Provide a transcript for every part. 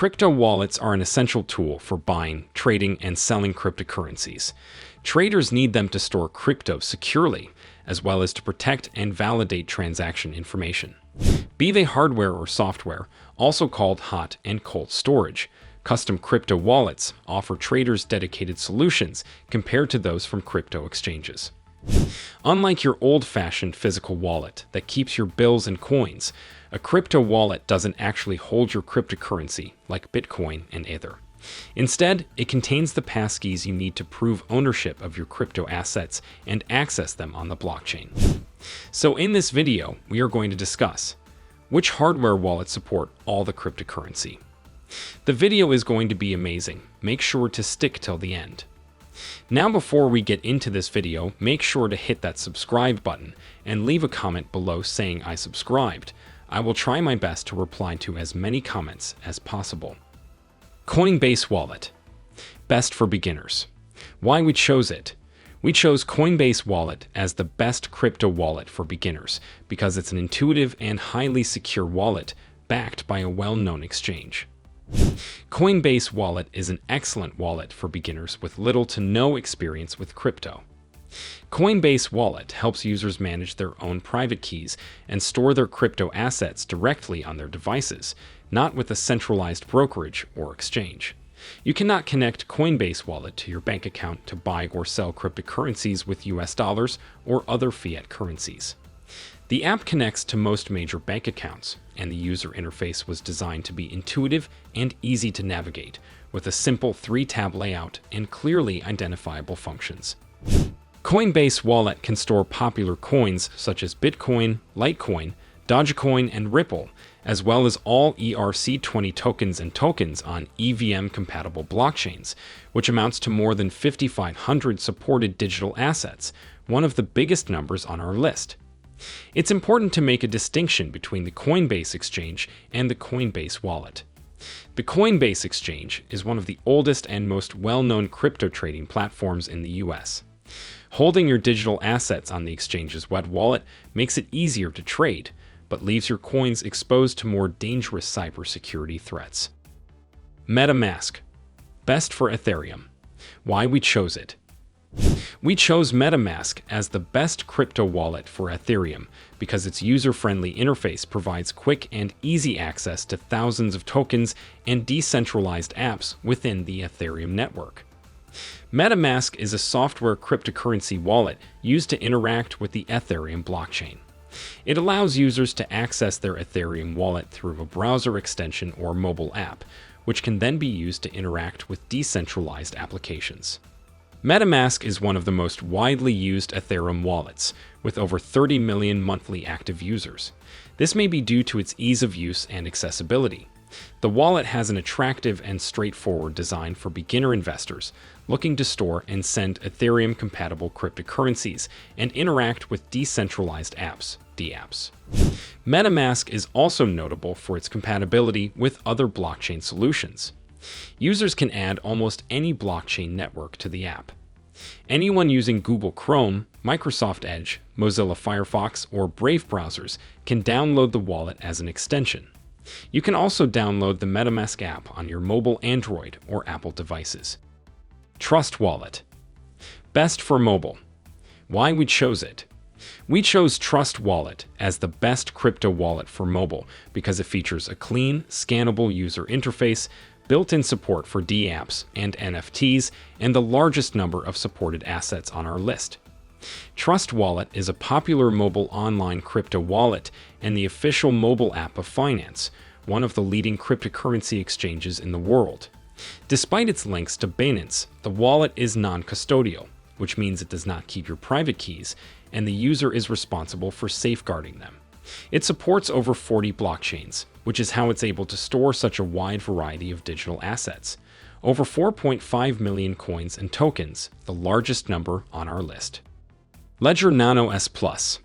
Crypto wallets are an essential tool for buying, trading, and selling cryptocurrencies. Traders need them to store crypto securely, as well as to protect and validate transaction information. Be they hardware or software, also called hot and cold storage, custom crypto wallets offer traders dedicated solutions compared to those from crypto exchanges. Unlike your old-fashioned physical wallet that keeps your bills and coins, a crypto wallet doesn't actually hold your cryptocurrency like Bitcoin and Ether. Instead, it contains the passkeys you need to prove ownership of your crypto assets and access them on the blockchain. So in this video, we are going to discuss which hardware wallets support all the cryptocurrency. The video is going to be amazing. Make sure to stick till the end. Now before we get into this video, make sure to hit that subscribe button and leave a comment below saying I subscribed. I will try my best to reply to as many comments as possible. Coinbase Wallet. Best for beginners. Why we chose it? We chose Coinbase Wallet as the best crypto wallet for beginners because it's an intuitive and highly secure wallet backed by a well-known exchange. Coinbase Wallet is an excellent wallet for beginners with little to no experience with crypto. Coinbase Wallet helps users manage their own private keys and store their crypto assets directly on their devices, not with a centralized brokerage or exchange. You cannot connect Coinbase Wallet to your bank account to buy or sell cryptocurrencies with US dollars or other fiat currencies. The app connects to most major bank accounts, and the user interface was designed to be intuitive and easy to navigate, with a simple 3-tab layout and clearly identifiable functions. Coinbase Wallet can store popular coins such as Bitcoin, Litecoin, Dogecoin, and Ripple, as well as all ERC20 tokens and tokens on EVM-compatible blockchains, which amounts to more than 5,500 supported digital assets, one of the biggest numbers on our list. It's important to make a distinction between the Coinbase exchange and the Coinbase Wallet. The Coinbase exchange is one of the oldest and most well-known crypto trading platforms in the US. Holding your digital assets on the exchange's wet wallet makes it easier to trade, but leaves your coins exposed to more dangerous cybersecurity threats. MetaMask. Best for Ethereum. Why we chose it? We chose MetaMask as the best crypto wallet for Ethereum because its user-friendly interface provides quick and easy access to thousands of tokens and decentralized apps within the Ethereum network. MetaMask is a software cryptocurrency wallet used to interact with the Ethereum blockchain. It allows users to access their Ethereum wallet through a browser extension or mobile app, which can then be used to interact with decentralized applications. MetaMask is one of the most widely used Ethereum wallets, with over 30 million monthly active users. This may be due to its ease of use and accessibility. The wallet has an attractive and straightforward design for beginner investors looking to store and send Ethereum-compatible cryptocurrencies and interact with decentralized apps, dApps. MetaMask is also notable for its compatibility with other blockchain solutions. Users can add almost any blockchain network to the app. Anyone using Google Chrome, Microsoft Edge, Mozilla Firefox, or Brave browsers can download the wallet as an extension. You can also download the MetaMask app on your mobile Android or Apple devices. Trust Wallet. Best for mobile. Why we chose it? We chose Trust Wallet as the best crypto wallet for mobile because it features a clean, scannable user interface, built-in support for dApps and NFTs, and the largest number of supported assets on our list. Trust Wallet is a popular mobile online crypto wallet and the official mobile app of Binance, one of the leading cryptocurrency exchanges in the world. Despite its links to Binance, the wallet is non-custodial, which means it does not keep your private keys, and the user is responsible for safeguarding them. It supports over 40 blockchains, which is how it's able to store such a wide variety of digital assets. Over 4.5 million coins and tokens, the largest number on our list. Ledger Nano S Plus.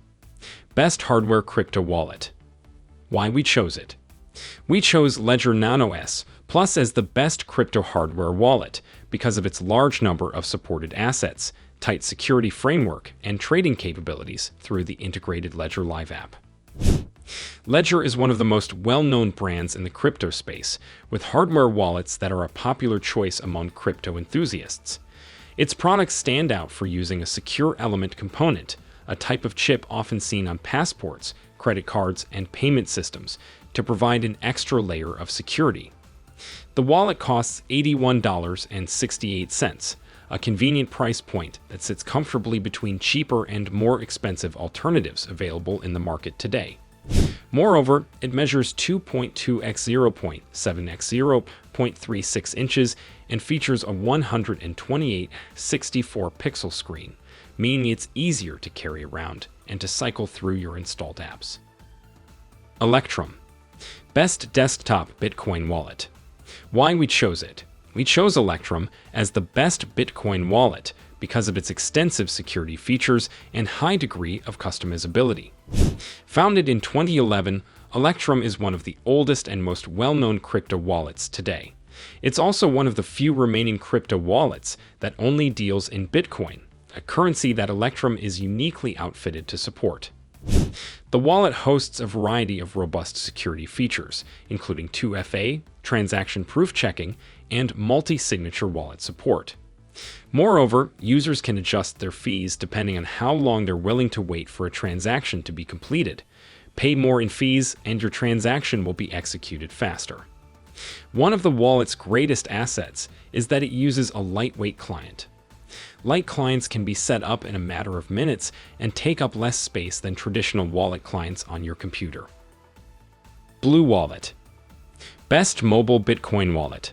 Best hardware crypto wallet. Why we chose it? We chose Ledger Nano S Plus as the best crypto hardware wallet because of its large number of supported assets, tight security framework, and trading capabilities through the integrated Ledger Live app. Ledger is one of the most well-known brands in the crypto space, with hardware wallets that are a popular choice among crypto enthusiasts. Its products stand out for using a secure element component, a type of chip often seen on passports, credit cards, and payment systems, to provide an extra layer of security. The wallet costs $81.68, a convenient price point that sits comfortably between cheaper and more expensive alternatives available in the market today. Moreover, it measures 2.2 x 0.7 x 0.36 inches and features a 128/64 pixel screen, meaning it's easier to carry around and to cycle through your installed apps. Electrum, best desktop Bitcoin wallet. Why we chose it? We chose Electrum as the best Bitcoin wallet because of its extensive security features and high degree of customizability. Founded in 2011, Electrum is one of the oldest and most well-known crypto wallets today. It's also one of the few remaining crypto wallets that only deals in Bitcoin, a currency that Electrum is uniquely outfitted to support. The wallet hosts a variety of robust security features, including 2FA, transaction proof checking, and multi-signature wallet support. Moreover, users can adjust their fees depending on how long they're willing to wait for a transaction to be completed. Pay more in fees, and your transaction will be executed faster. One of the wallet's greatest assets is that it uses a lightweight client. Light clients can be set up in a matter of minutes and take up less space than traditional wallet clients on your computer. Blue Wallet, best mobile Bitcoin wallet.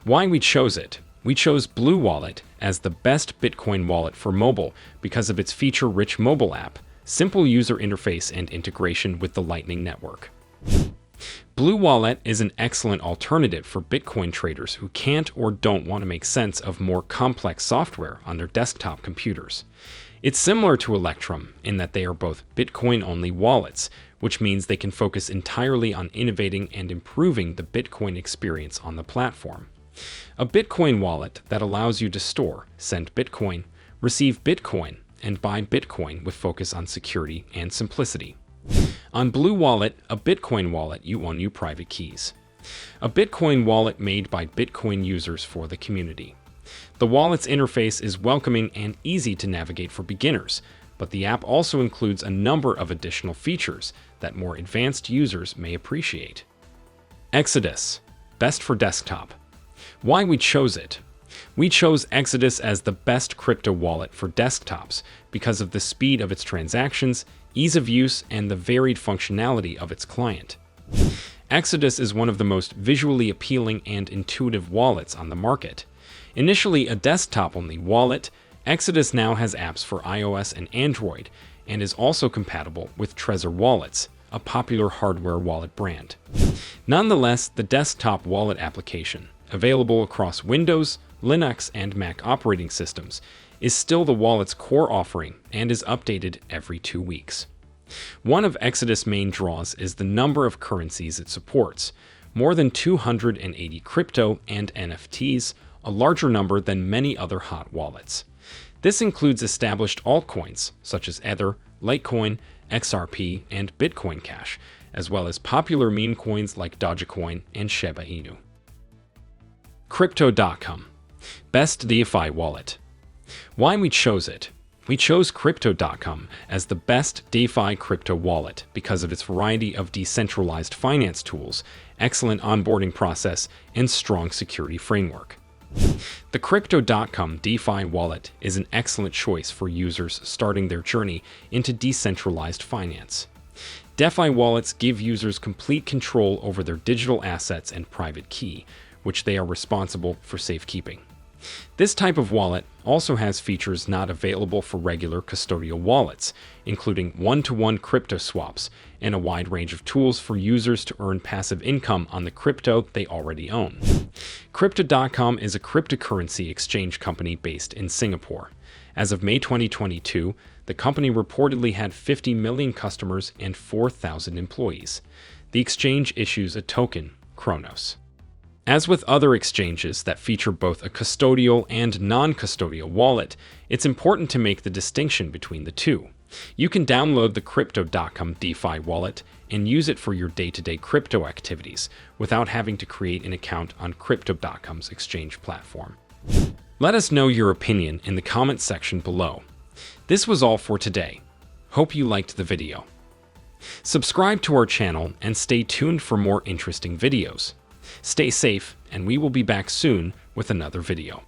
Why we chose it? We chose Blue Wallet as the best Bitcoin wallet for mobile because of its feature-rich mobile app, simple user interface, and integration with the Lightning Network. Blue Wallet is an excellent alternative for Bitcoin traders who can't or don't want to make sense of more complex software on their desktop computers. It's similar to Electrum in that they are both Bitcoin-only wallets, which means they can focus entirely on innovating and improving the Bitcoin experience on the platform. A Bitcoin wallet that allows you to store, send Bitcoin, receive Bitcoin, and buy Bitcoin with focus on security and simplicity. On Blue Wallet, a Bitcoin wallet, you own your private keys. A Bitcoin wallet made by Bitcoin users for the community. The wallet's interface is welcoming and easy to navigate for beginners, but the app also includes a number of additional features that more advanced users may appreciate. Exodus, best for desktop. Why we chose it? We chose Exodus as the best crypto wallet for desktops because of the speed of its transactions, ease of use, and the varied functionality of its client. Exodus is one of the most visually appealing and intuitive wallets on the market. Initially a desktop-only wallet, Exodus now has apps for iOS and Android, and is also compatible with Trezor wallets, a popular hardware wallet brand. Nonetheless, the desktop wallet application, available across Windows, Linux, and Mac operating systems, is still the wallet's core offering and is updated every 2 weeks. One of Exodus' main draws is the number of currencies it supports, more than 280 crypto and NFTs, a larger number than many other hot wallets. This includes established altcoins such as Ether, Litecoin, XRP, and Bitcoin Cash, as well as popular meme coins like Dogecoin and Shiba Inu. Crypto.com, best DeFi wallet. Why we chose it? We chose Crypto.com as the best DeFi crypto wallet because of its variety of decentralized finance tools, excellent onboarding process, and strong security framework. The Crypto.com DeFi wallet is an excellent choice for users starting their journey into decentralized finance. DeFi wallets give users complete control over their digital assets and private key, which they are responsible for safekeeping. This type of wallet also has features not available for regular custodial wallets, including one-to-one crypto swaps and a wide range of tools for users to earn passive income on the crypto they already own. Crypto.com is a cryptocurrency exchange company based in Singapore. As of May 2022, the company reportedly had 50 million customers and 4,000 employees. The exchange issues a token, Kronos. As with other exchanges that feature both a custodial and non-custodial wallet, it's important to make the distinction between the two. You can download the crypto.com DeFi wallet and use it for your day-to-day crypto activities without having to create an account on crypto.com's exchange platform. Let us know your opinion in the comments section below. This was all for today. Hope you liked the video. Subscribe to our channel and stay tuned for more interesting videos. Stay safe, and we will be back soon with another video.